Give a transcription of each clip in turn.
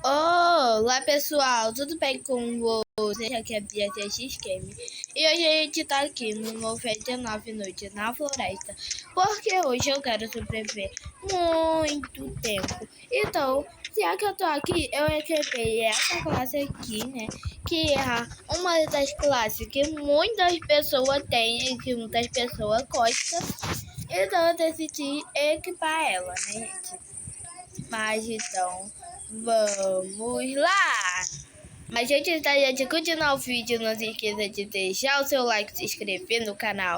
Olá pessoal, tudo bem com vocês? Aqui é a Bia TX Game e hoje a gente tá aqui no 99 Noites na Floresta, porque hoje eu quero sobreviver muito tempo. Então, já que eu tô aqui, eu equipei essa classe aqui, né? Que é uma das classes que muitas pessoas têm e que muitas pessoas gostam. Então eu decidi equipar ela, né, gente? Mas então, vamos lá! Mas antes da gente continuar o vídeo, não se esqueça de deixar o seu like, se inscrever no canal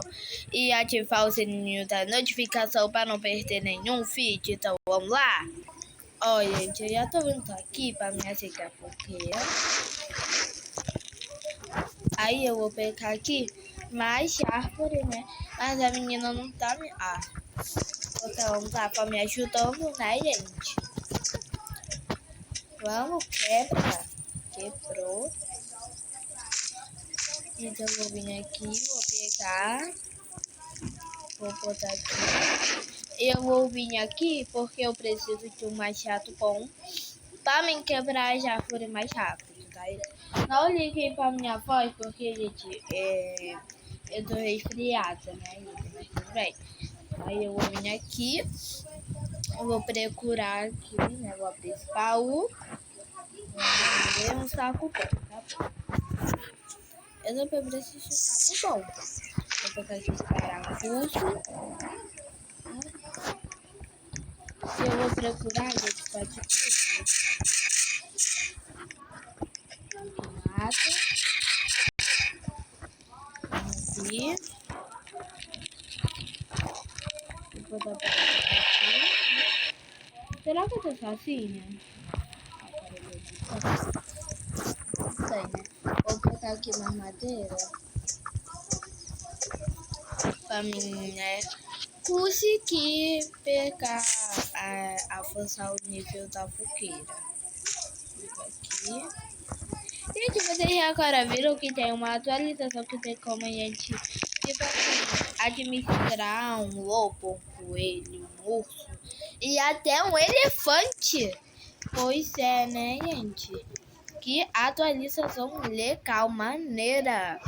e ativar o sininho da notificação para não perder nenhum vídeo. Então vamos lá! Ó, gente, eu já tô vindo aqui para me acertar porque aí eu vou pegar aqui mais árvore, né? Mas a menina não tá me... então tá pra me ajudando, né, gente? Vamos, quebra. Quebrou. Então eu vou vir aqui, vou pegar. Vou botar aqui. Eu vou vir aqui porque eu preciso de um machado bom pra me quebrar as árvores mais rápido, tá? Não liguem pra minha voz porque, gente, eu tô resfriada, né? Mas tudo bem. Aí eu vou vir aqui. Eu vou procurar aqui, né? Vou abrir esse baú. Vou ver um saco bom, tá bom? Eu não preciso de um saco bom. Vou pegar aqui esse parafuso. E eu vou procurar, gente, pode tudo. Nada. Aqui. Vou botar aqui. Será que eu tô sozinha? Não sei, né? Vou botar aqui mais madeira. Pra mim, né? Conseguir pegar, avançar o nível da fogueira. Aqui. Gente, vocês agora viram que tem uma atualização que tem como a gente, tipo assim, administrar um lobo, um coelho, um urso e até um elefante. Pois é, né, gente? Que atualização legal, maneira.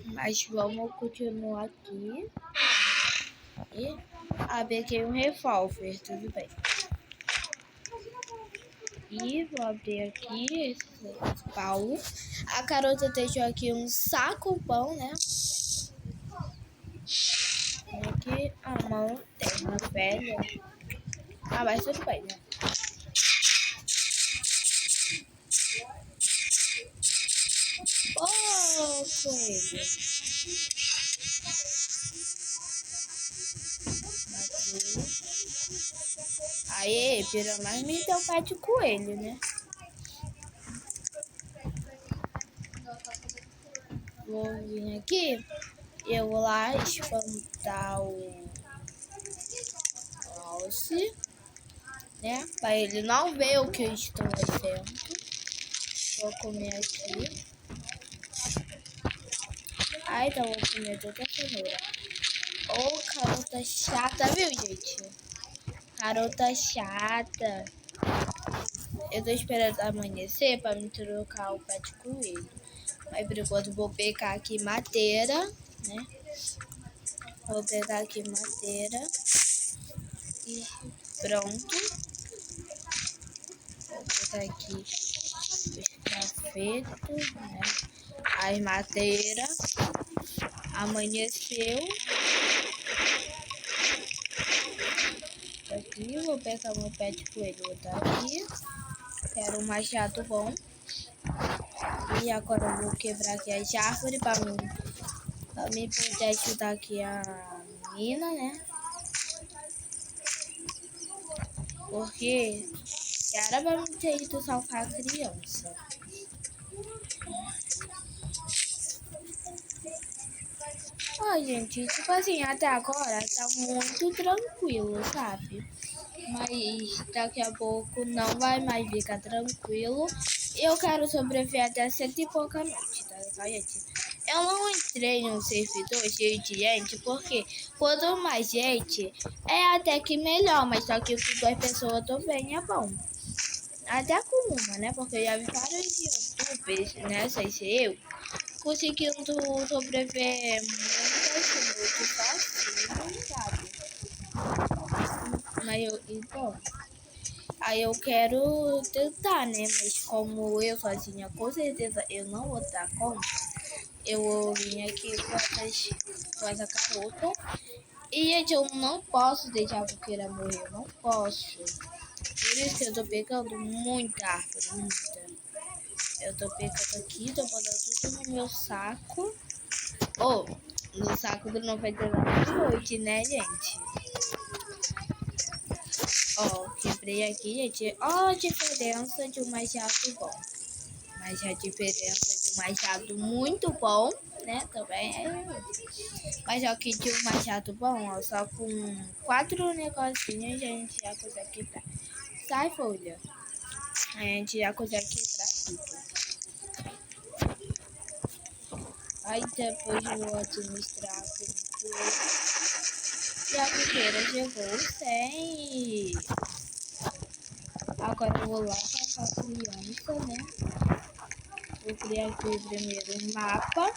Mas vamos continuar aqui. E peguei um revólver, tudo bem. E vou abrir aqui esse baú. A garota deixou aqui um saco bom, né? Tem aqui a mão, tem uma velha. Mas tudo bem, né? Coelho. Aê, pelo menos me deu pé de coelho, né? Vou vir aqui. Eu vou lá espantar o alce, né? Para ele não ver o que eu estou fazendo. Vou comer aqui. Então vou comer toda a cenoura. Garota chata, viu, gente? Garota chata. Eu tô esperando amanhecer para me trocar o pé de coelho. Mas por enquanto vou pegar aqui madeira, né? Vou pegar aqui madeira. E pronto. Vou pegar aqui os gravetos, né? As madeiras. Amanheceu. Aqui, vou pegar meu pé de coelho, vou botar aqui. Quero um machado bom. E agora eu vou quebrar aqui as árvores para mim poder ajudar aqui a menina, né? Porque era pra mim ter ido salvar a criança. Gente, tipo assim, até agora tá muito tranquilo, sabe? Mas daqui a pouco não vai mais ficar tranquilo. Eu quero sobreviver até 7 e pouca noite, tá, gente? Eu não entrei num servidor cheio de gente, porque quanto mais gente, é até que melhor. Mas só que com 2 pessoas também é bom. Até com uma, né? Porque eu já vi vários youtubers, né? Sem ser eu, conseguindo sobreviver muitas noites fácil, sabe? Mas eu, então, aí eu quero tentar, né? Mas como eu sozinha, com certeza eu não vou dar conta. Eu vim aqui com essa garota. E, gente, eu não posso deixar a coqueira morrer. Eu não posso. Por isso que eu tô pegando muita árvore, muita. Eu tô pegando aqui, tô botando tudo no meu saco. Ou, no saco do 99 né, gente? Ó, quebrei aqui, gente. Ó, a diferença de um machado bom. Mas a diferença de um machado muito bom, né? Também é. Mas ó, que de um machado bom, ó, só com 4 negocinhos a gente já consegue quebrar. Sai, folha. A gente já consegue quebrar tudo. Aí depois eu vou administrar tudo. E a coqueira chegou sem. Agora eu vou lá com a criança, né? Vou criar aqui primeiro um mapa.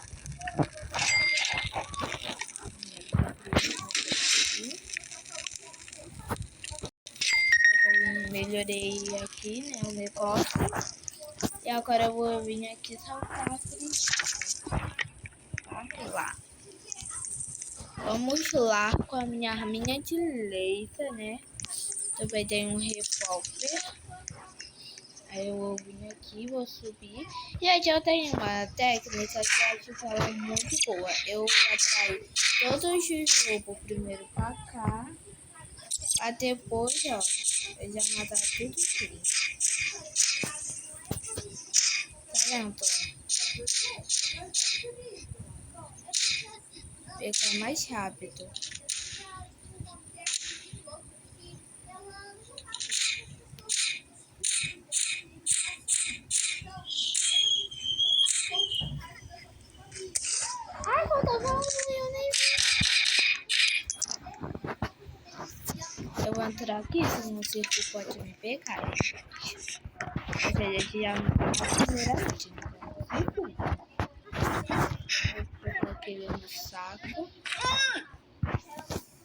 Melhorei aqui, né, o negócio. E agora eu vou vir aqui saltar a criança. Lá. Vamos lá com a minha arminha de laser, né? Também tem um revólver. Aí eu vou vir aqui, vou subir. E aí eu tenho uma técnica que eu acho que ela é muito boa. Eu atraio todos os lobos primeiro pra cá. Pra depois, ó, eu já matar tudo aqui. Tá vendo? Pegar mais rápido. Ai, falta voando, eu nem vi. Eu vou entrar aqui, senão o circo pode me pegar. Ou seja, aqui já a primeira vítima. Vou colocar aquele no saco.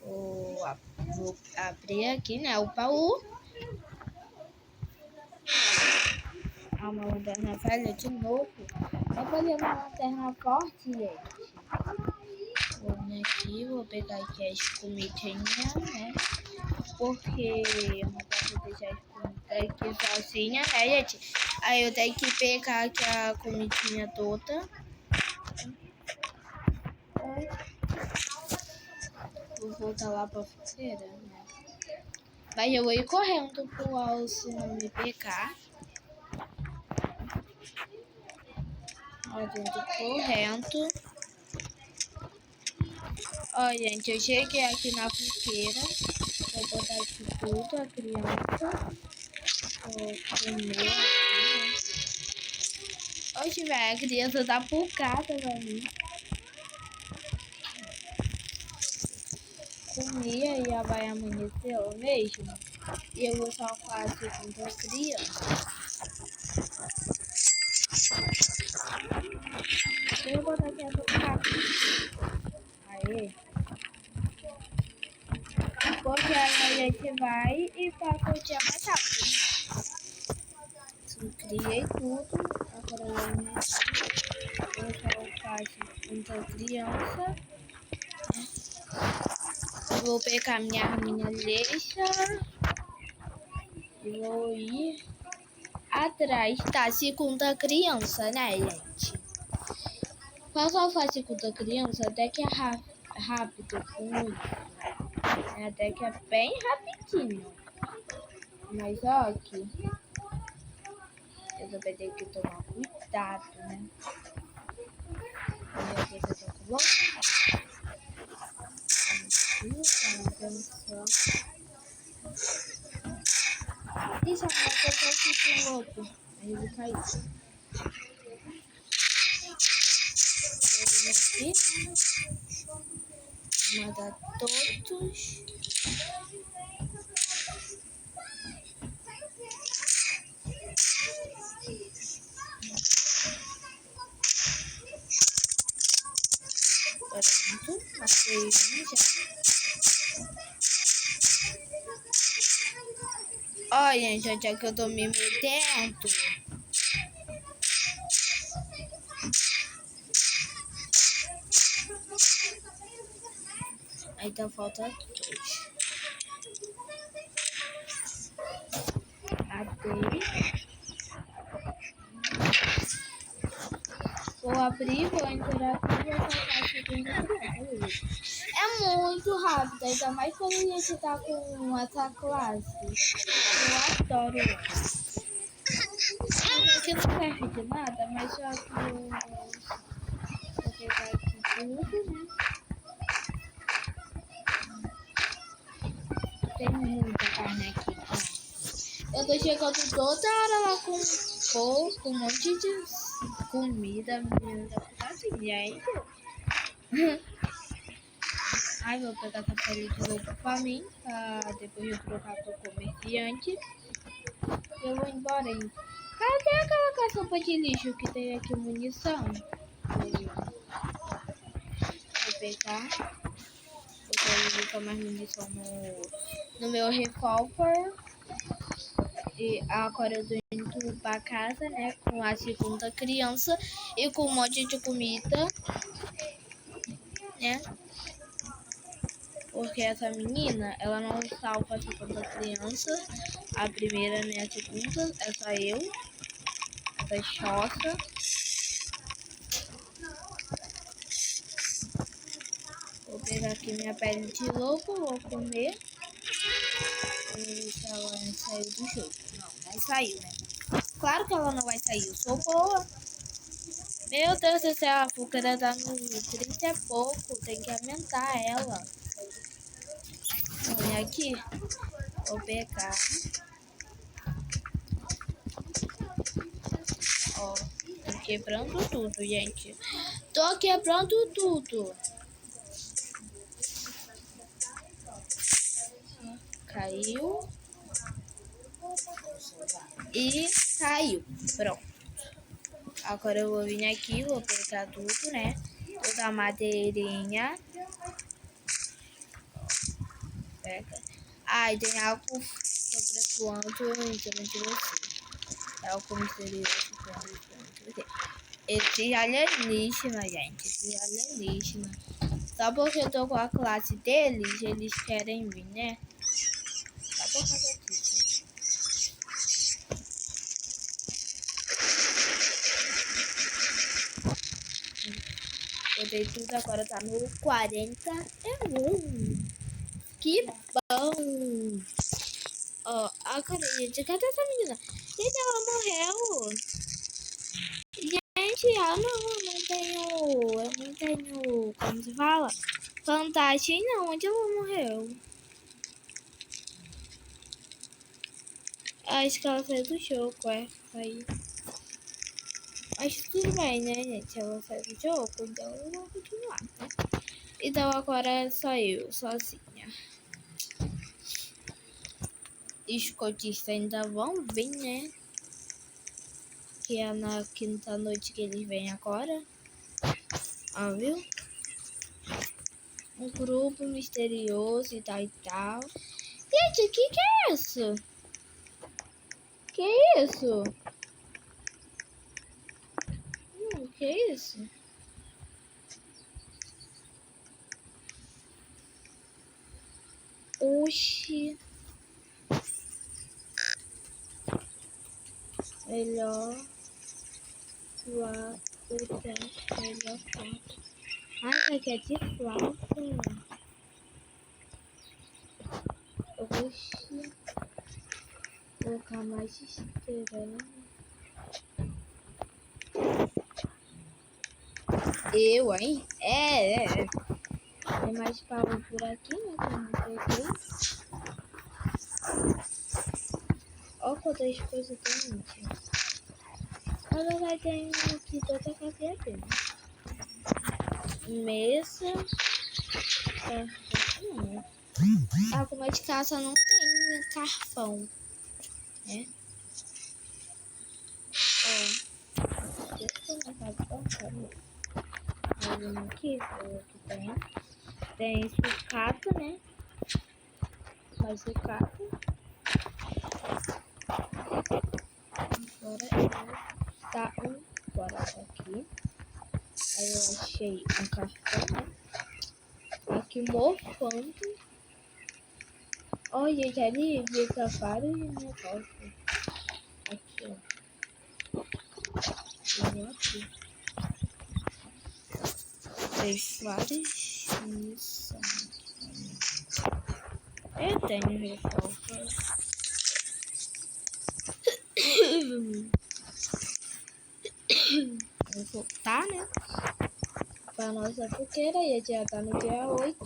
Vou abrir aqui, né, o baú. Uma lanterna velha de novo. Eu vou levar uma lanterna forte, gente. Vou vir aqui, vou pegar aqui as comidinhas, né? Porque eu não posso deixar as comidas aqui sozinha, né, gente? Aí eu tenho que pegar aqui a comidinha toda. Vou voltar lá pra feira, né? Mas eu vou ir correndo pro Alce não me pegar. Ó, eu tô correndo. Ó, gente, eu cheguei aqui na fogueira. Vou botar aqui tudo, a criança. Vou comer aqui, né? Oxe, velho, a criança tá pulcada pra mim. Comi e já vai amanhecer mesmo. E eu vou salvar a segunda criança. Eu vou botar aqui a tocar. Aê. Porque aí a gente vai e passa o dia mais rápido, né? Criei tudo. Agora eu vou colocar a segunda criança. Vou pegar minha arminha lixa. E vou ir atrás da segunda criança, né, gente? Quando eu faço a segunda criança, até que é rápido com isso. Até que é bem rapidinho. Mas ó, aqui. Eu também tenho que tomar cuidado, né? E eu vou ter que colocar. Atenção. Isso, agora eu tô aqui com o outro. Aí ele caiu. Eu vim aqui. Vou matar todos. Passei, né, já. Ó, gente, onde é que eu tô me metendo? Então falta 2. Abri. Vou abrir, vou entrar aqui e vou colocar a segunda criança. É muito rápido, ainda mais quando a gente tá com essa classe. Eu adoro. Aqui não serve de nada, mas só que eu vou pegar aqui tudo, né? Tem muita carne aqui, tá? Eu tô chegando toda hora lá com um monte de comida, menina. Assim, gente. Ai, vou pegar essa pele de novo pra mim, pra depois eu trocar pro comerciante. Eu vou embora, hein? Cadê aquela caçamba de lixo que tem aqui munição? Vou pegar. Vou colocar mais munição no meu revólver. E agora eu tô indo pra casa, né? Com a segunda criança e com um monte de comida, né? Porque essa menina, ela não salva a segunda criança. A primeira, né? A segunda é só eu. Essa choça. Vou pegar aqui minha pele de lobo, vou comer. E ela saiu do jogo. Não, não saiu, né? Claro que ela não vai sair, eu sou boa. Meu Deus do céu, a Fúcara tá no 30 e pouco, tem que aumentar ela. Olha aqui, vou pegar. Ó, tô quebrando tudo, gente. Tô quebrando tudo. Caiu. E caiu. Pronto. Agora eu vou vir aqui, vou pegar tudo, né? Toda a madeirinha. Pega. Ai, tem algo sobrevoando em cima de você. É algo misterioso voando em cima de você. Esse alienígena, gente. Esse alienígena. Só porque eu tô com a classe deles, eles querem vir, né? Só por causa disso. Botei tudo, agora tá no 41. Que bom! Ó, agora, gente, cadê essa menina? Gente, ela morreu. Gente, eu não tenho, como se fala? Vantagem não, onde ela morreu? Acho que ela saiu do jogo, saiu. Mas tudo bem, né, gente? Ela saiu do jogo, então eu vou continuar, né? Então agora é só eu, sozinha. Escotistas ainda vão vir, né? Que é na quinta noite que eles vêm agora. Ó, viu? Um grupo misterioso e tal e tal. Gente, que é isso? Que é isso? Que é isso? Oxi. Melhor flauta. Melhor flauta. Ah, isso aqui é de flauta. Oxi. Vou colocar mais estranho. Eu, hein? É. Tem mais pau por aqui, né? Que eu não peguei. Olha quantas coisas tem, gente. Na verdade, tem aqui toda a cadeia dele. Mesa. A cama de casa não tem carvão, né? Ó. Deixa eu colocar aqui. Aqui tem. Tem sucata, né? Mais sucata. Agora tá fora aqui. Aí eu achei um cartão, né? Aqui morfando. Olha, já li vários negócios. Aqui, ó. Tem aqui. Tem várias missões. Eu tenho revólver. Vou voltar, né? Pra nossa fogueira. E já tá no dia 8.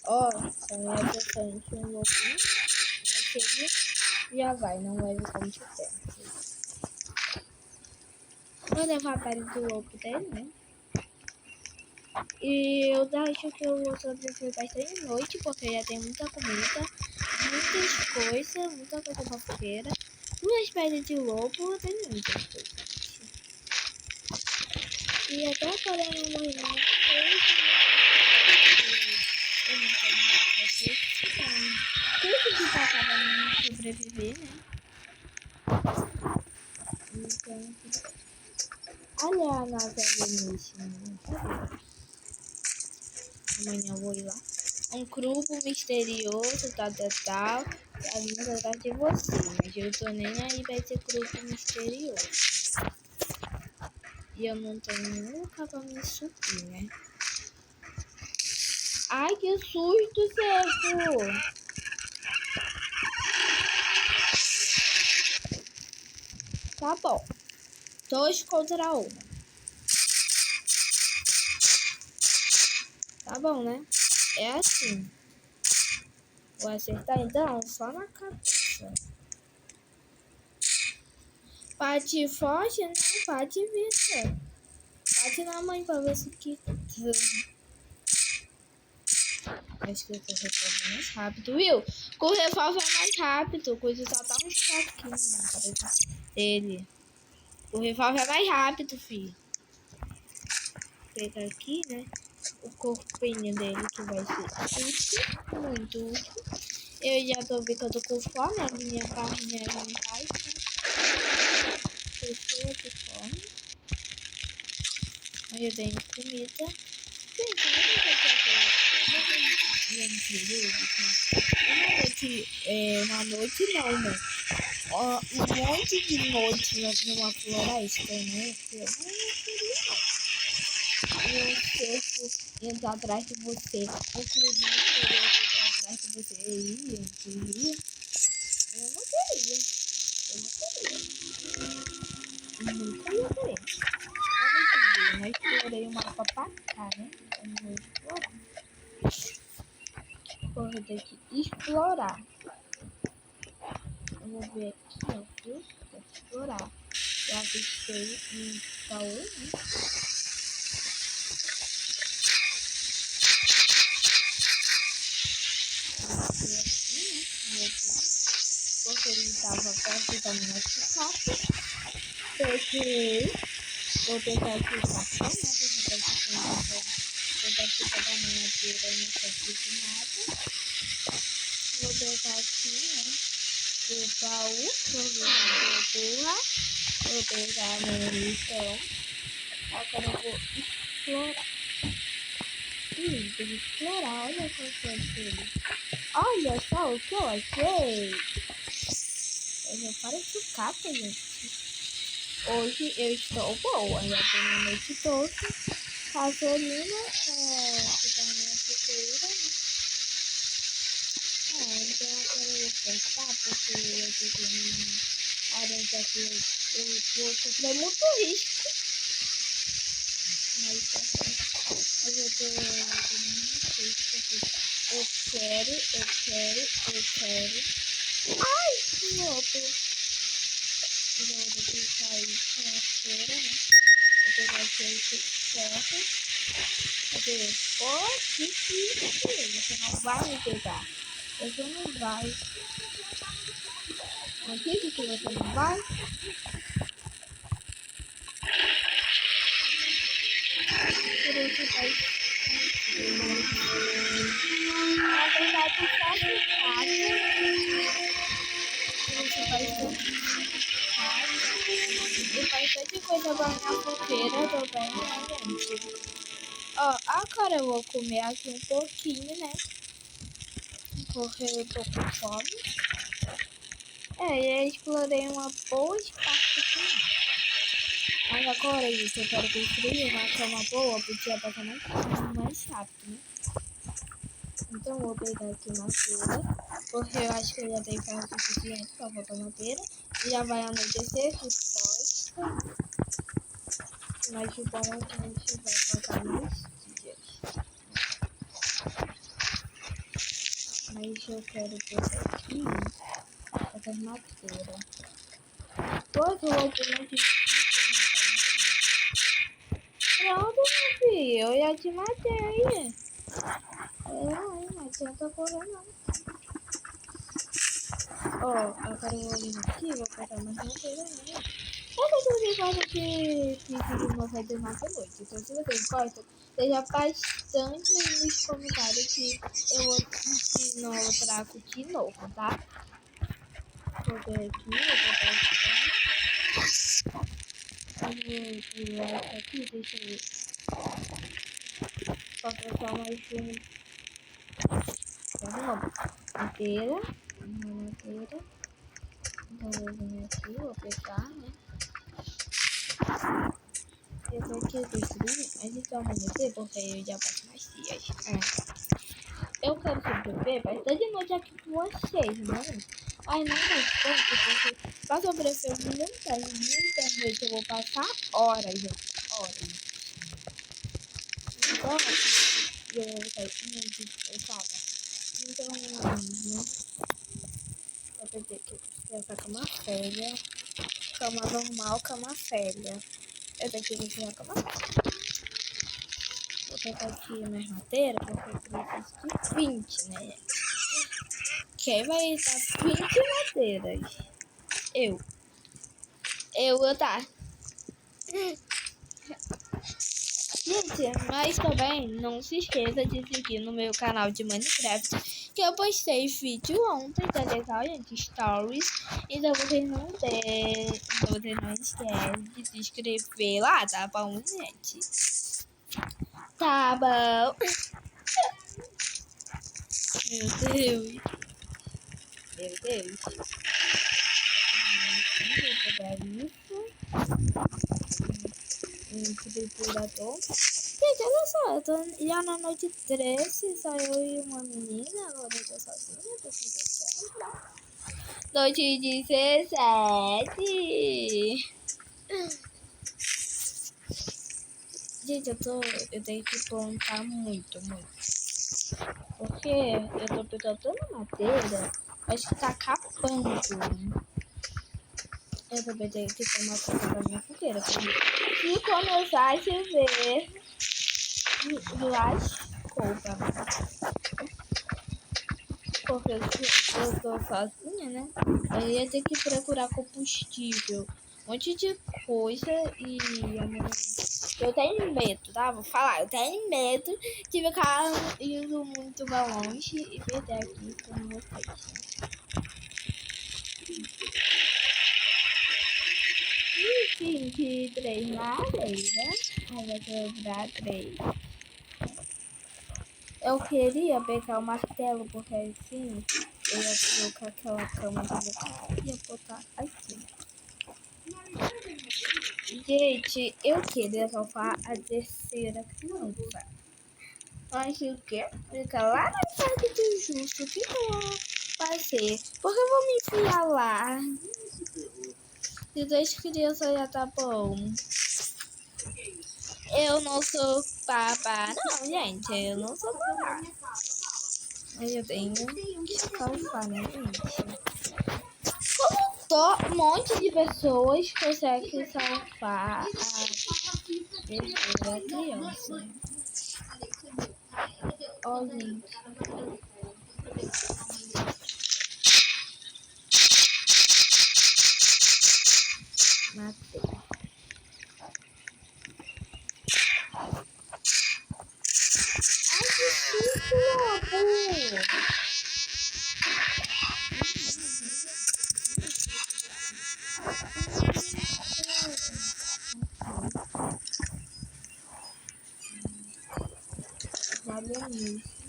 Ó, também é bastante um louquinho. Mas ele já vai, não leve muito tempo. Vou levar a pele do lobo dele, né? E eu acho que eu vou sobreviver bastante noite, porque já tem muita comida, muita coisa pra fogueira. 2 peles de lobo, tem muitas coisas. E até agora eu não morri nenhuma coisa. Eu não tenho tudo que tá acabando de sobreviver, né? Então, olha a nave alienígena. Amanhã eu vou ir lá. Um grupo misterioso, tal. Tá vindo atrás de você, mas eu tô nem aí pra esse grupo misterioso. E eu não tenho nenhum lugar pra me subir, né? Ai, que susto, Servo! Tá bom. 2 contra 1. Tá bom, né? É assim. Vou acertar então só na cabeça. Bate forte, né? Bate vista. Bate na mãe pra ver se que... Acho que eu tô resolvendo mais rápido, viu? Com o revólver é mais rápido. Coisa só dá um choquinho na cabeça dele. O revólver é mais rápido, filho. Vou pegar aqui, né? O corpinho dele que vai ser útil, muito útil. Eu já tô vendo que eu tô com fome, a minha carne é em paz, né? Pessoa de fome. Aí eu tenho comida. Gente, uma noite não, né? Um monte de noite numa floresta, né? Eu não queria. E o cerco entra atrás de você. O clube misterioso entra atrás de você. Eu não queria. Eu não queria. Nunca ia querer. Vamos ver. Eu explorei o mapa pra cá, né? Vamos explorar. Vou ter que explorar. Vamos ver aqui, ó. Vou explorar. Já avistei um baú, né? Porque ele estava perto da minha sucata. Peguei. Vou pegar aqui o cartão, né? Vou pegar da mamadeira e não serve de nada. Vou pegar aqui, né? O baú. Vou burra. Vou pegar a munição. Agora eu vou explorar. Tem que explorar. Olha só o que eu achei. Olha só o que eu achei. Eu para sucata, gente. Hoje eu estou boa. Já tenho a noite toda. Gasolina, fica na minha fogueira, né? Então agora eu vou cortar, porque eu tô numa área aqui eu vou sofrer muito risco. Mas eu tô muito risco, porque eu quero. Ai, louco. Eu vou ter que sair na feira, né? Vou pegar esse ferro. Cadê? Oh, que difícil. Você não vai me pegar. Você não vai. Não disse que você não vai? E bastante coisa pra minha fruteira também, né, gente? Ó, agora eu vou comer aqui um pouquinho, né? Porque eu tô com fome. Eu explorei uma boa parte aqui. Mas agora, gente, eu quero construir uma cama boa, porque vai passar mais rápido, né? Então eu vou pegar aqui madeira, porque eu acho que eu já tenho ferro suficiente pra botar madeira. E já vai anoitecer, suposta. Mas o bom é que a gente vai passar mais dias. Mas eu quero pegar aqui essas madeiras. Pronto, eu vou pôr aqui. Pronto, meu filho, eu já te matei. Não adianta correr não. Ó, agora eu vou vir aqui, vou pegar mais madeira, né? Eu sei que vocês gostam que fique no vai ter mais noite. Então, se vocês gostam, seja bastante nos comentários que eu vou ensinar o trago de novo, tá? Vou ver aqui, vou botar aqui. Eu vou pular isso aqui, deixa eu ver. Só botar mais um. Vamos, madeira. Uma madeira. Então, eu vou vir aqui, vou pegar, né? Eu tô aqui construindo, a gente vai amanhecer porque eu já passo mais dias. Eu quero sobreviver bastante noite aqui com vocês, né? Mas não mais tanto, porque pra sobreviver muita noite eu vou passar horas, gente. Horas. Então, eu vou sair muito estressada. Então, né? Vou ter que essa cama velha, cama normal, cama velha. Eu tenho que vestir a cama velha. Vou pegar aqui mais madeira, porque eu preciso de 20, né? Quem vai estar 20 madeiras? Eu vou dar. Gente, mas também não se esqueça de seguir no meu canal de Minecraft, que eu postei vídeo ontem, tá legal, gente? Stories. Então vocês não esquecem de se inscrever lá, tá bom, gente? Tá bom. Meu Deus. Meu Deus. Vou pegar isso. Triturador. Gente, olha só, eu tô já na noite 13, só eu e uma menina, agora eu tô sozinha, tô sem certo. Noite 17. Gente, eu tenho que plantar muito. Porque eu tô pegando tanta madeira, acho que tá acabando. Eu também tenho que tomar conta da minha fogueira, porque se começar a chover, lascou pra mim. Porque eu tô sozinha, né? Eu ia ter que procurar combustível, um monte de coisa e eu tenho medo, tá? Vou falar, eu tenho medo de ficar indo muito longe e perder aqui com vocês. E 23 madeira, aí vai sobrar 3. Eu queria pegar o martelo, porque assim eu ia colocar aquela cama do lugar e ia botar aqui. Gente, eu queria salvar a terceira criança. Mas o que? Fica lá na parte do justo. O que eu vou fazer? Porque eu vou me enfiar lá. Se 2 crianças já tá bom. Eu não sou babá. Não, gente, eu não sou babá. Mas eu tenho que salvar, né, gente? Um monte de pessoas conseguem salvar a terceira criança. Ó, gente. Matei. Ai, que susto, lobo! fazer isso.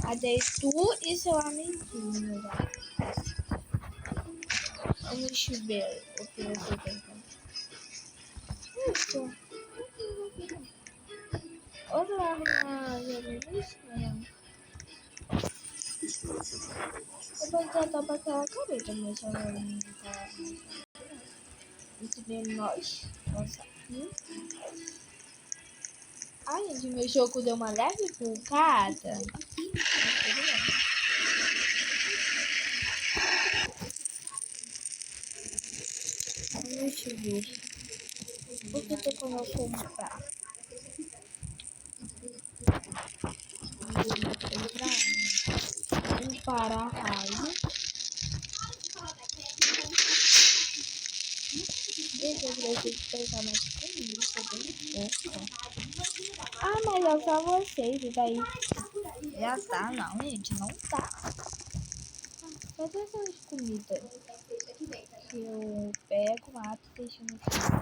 Cadê tu e seu amiguinho? Vamos ver o que você tem. Isso. Outra arma alienígena. Eu vou tentar pra aquela careta, mas ela não tá. Entre nós. Nossa. Ai, gente, meu jogo deu uma leve bugada. Vamos ver. O que tem como eu comprar? Um para-raio. Deixa eu ver se eu pegar mais comida. Ah, mas é só vocês. E daí? Já tá, não, gente. Não tá. Cadê essas comidas? Que eu pego, mato e deixo no chão.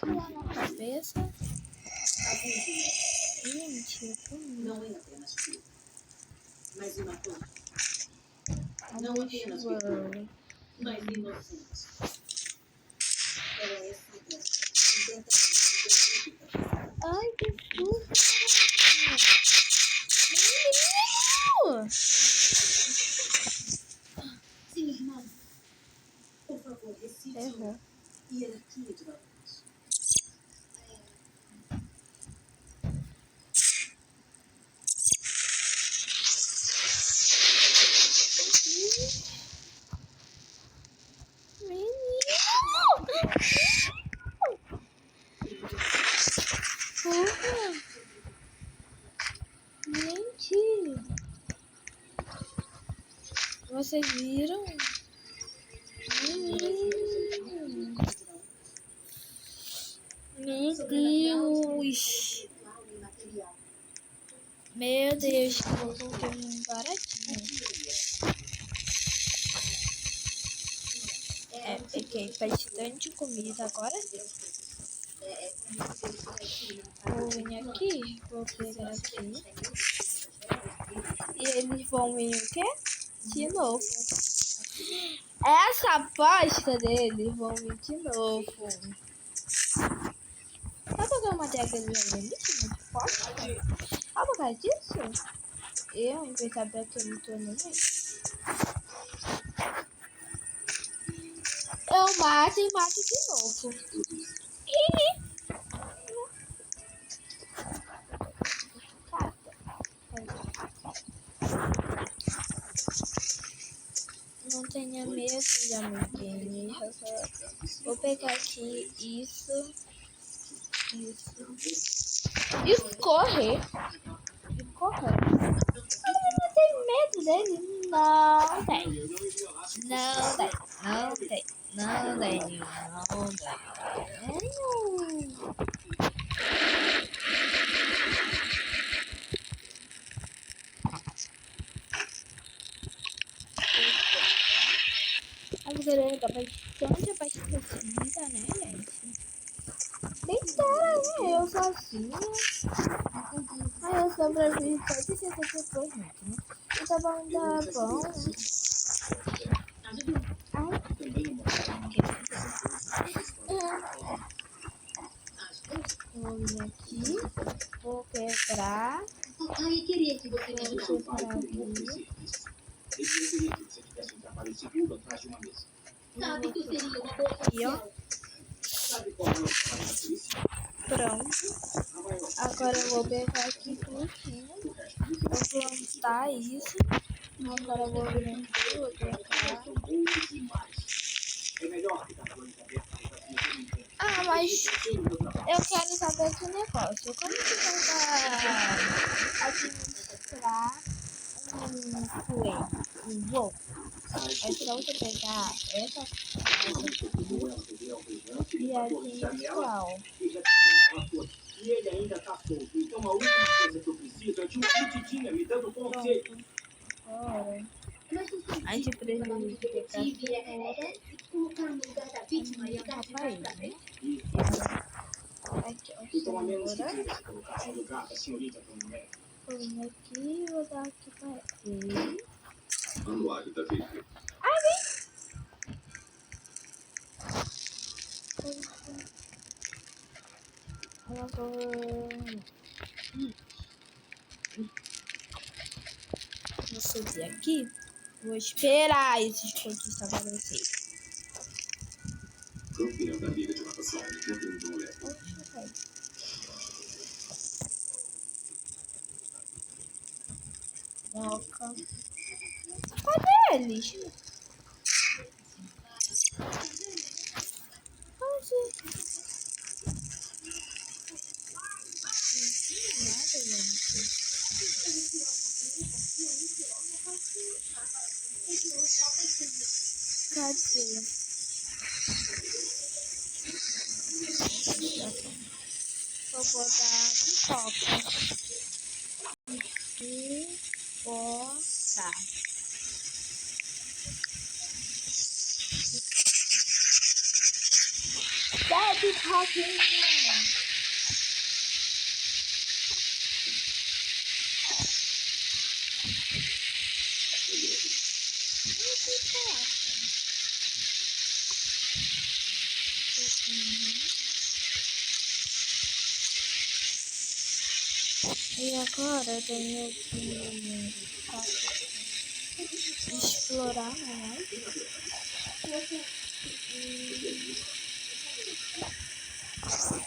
Lá na cabeça. Gente, eu comi. Não é apenas tudo, mas uma planta. Não apenas vitória, mas inocente. Ela é completamente. Ai, que susto! Menino! Sim, irmão. Por favor, recite Errou. hierarquia de valores. Gente, vocês viram? Meu Deus! Meu Deus, que eu coloquei um baratinho. Peguei bastante comida agora. Vou vir aqui, vou pegar aqui. E eles vão vir o quê? De novo. Essa aposta deles vão vir de novo. Sabe que eu matei aqueles alienígenas de posta? Sabe por causa disso? Eu, em vez de saber que eu não tô nem aí. Eu mato e mato de novo. Não tenha medo de amiguinhos. Vou pegar aqui isso. E correr. Eu não tenho medo dele. Não tem. Não tem. Não tem. Não tem. Não tem. A mulher dá bastante abastecida, né, gente? Besteira, né? Eu sozinha. Aí eu sobrevivi pode ser que eu for junto, né? E tá bom, tá bom. Vou vir aqui. Vou quebrar. Ai, eu queria que você me Vou separar aqui. Sabe que eu seria uma boa Aqui, ó. Pronto. Agora eu vou pegar aqui tudinho. Vou plantar isso. Agora eu vou vir aqui, vou trocar. Ah, mas eu quero saber esse negócio. Como que vai administrar um coelho, um ovo? É só você pegar essa casa aqui e aqui igual. E ele ainda tá solto. Então a última coisa que eu preciso é de uma petidinha me dando conselho. Agora, Mas o que a gente precisa o de detetive é colocar no lugar da vítima e dar de trás pra frente? aqui, ó, Então a menos que cenoura. tenha se colocar no lugar da senhorita Dona Põe aqui e vou dar aqui pra ele. Anuário da vida. Vou subir aqui. Vou esperar esses pontos aparecerem. Campeã da Liga de Natação. Oxe, velho. Coloca. Cadê eles? Nada, gente. Cadê? Vou botar pipoca. Pipoca. Dá pipoquinha. E agora eu tenho que explorar mais.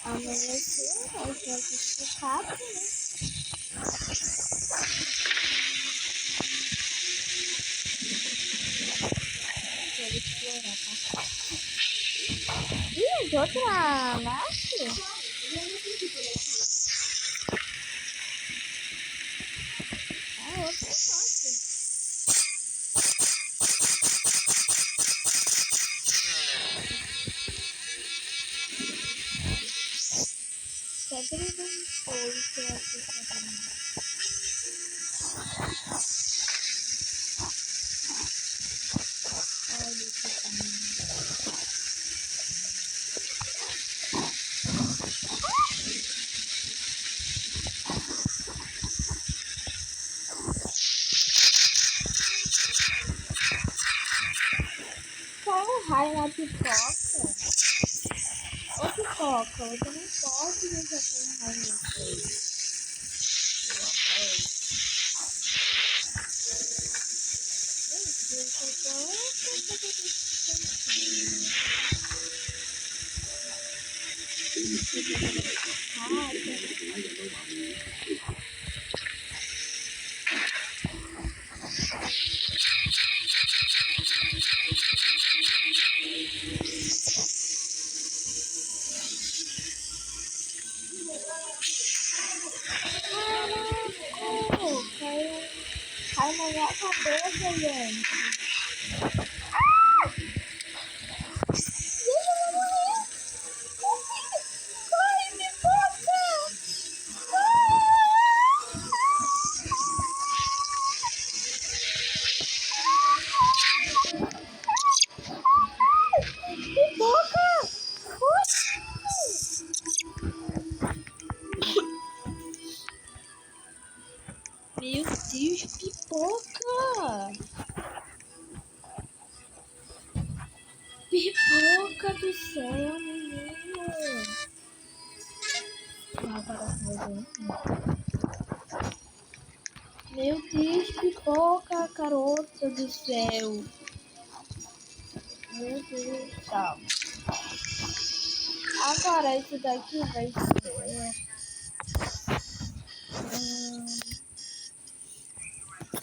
Amanhecer, aí já justificado, né? Quero explorar, tá? Ih, de outra nasce? Ah, outra nasce. Sempre vem coisa que eu assisto também. Olha esse caminho. Caiu um raio na pipoca. Ô pipoca, você não pode deixar cair um raio no peito. Caiu na minha cabeça, gente. Deixa eu morrer. Corre, pipoca. Pipoca. Meu Deus, pipoca! Pipoca do céu, menino! Agora foi. Meu Deus, pipoca, garota do céu! Meu Deus do céu! Agora esse daqui vai ser.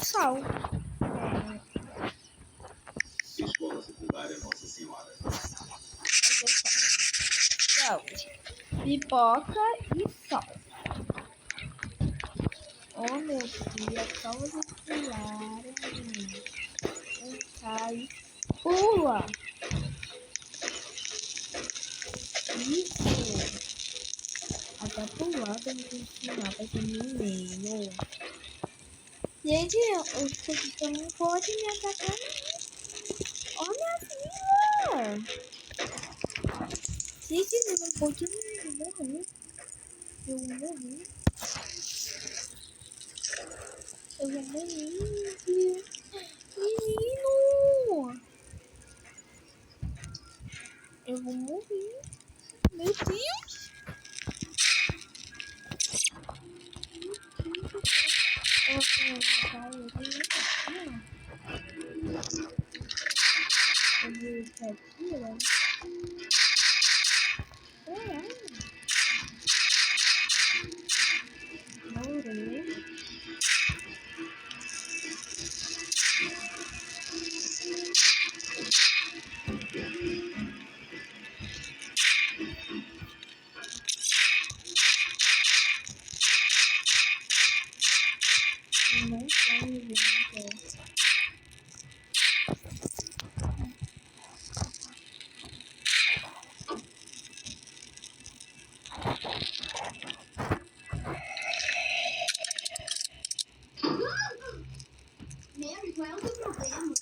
Sal. Escola Secundária Nossa Senhora. Vamos. Pipoca e sal. Oh meu Deus, só vocês criarem um Vai. Pula. Isso. Até pular tem que ensinar pra esse menino. Gente, os coquitão não podem me atacar, não. Ó, minha filha. Gente, eu não pode morrer. Eu vou morrer. Eu vou morrer. Menino. Eu vou morrer. Meu Deus. Eu vou matar ele. Eu vou ficar tirando. Morrer. Não vai ver. Mary, qual é o teu problema?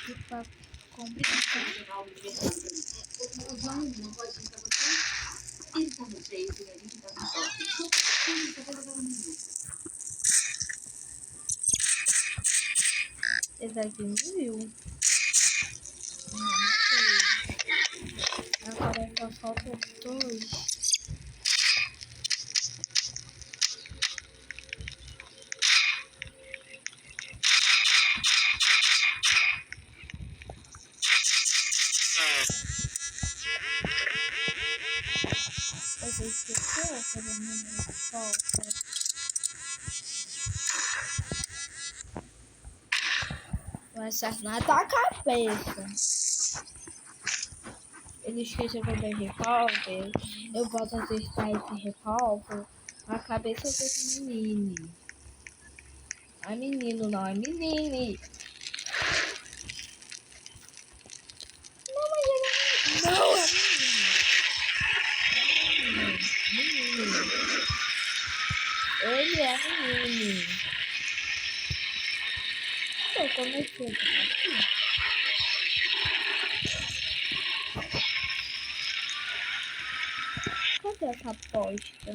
Fica complicado. O João não pode vir pra você? Ele tá no jeito e a gente tá no shopping. Como você vai levar o menino? Esse aqui não viu. Agora só falta 2. Você esqueceu fazendo falta? Vai acertar na tua cabeça. Ele esqueceu que eu dei revólver. Eu posso acertar esse revólver na cabeça desse menino. Não é menino, não é menine. Não, mas ele não é menino. Ele é menino. Eu comecei aqui. Cadê essa aposta?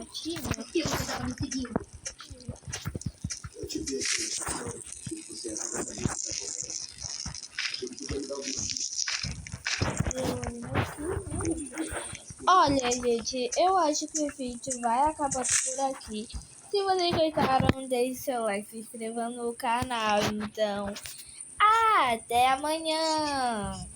Aqui não. Por que você tava me seguindo? Eu te vi aqui. Você era da gente. Olha, gente, eu acho que o vídeo vai acabar por aqui. Se vocês gostaram, deixe seu like, se inscreva no canal. Então, até amanhã!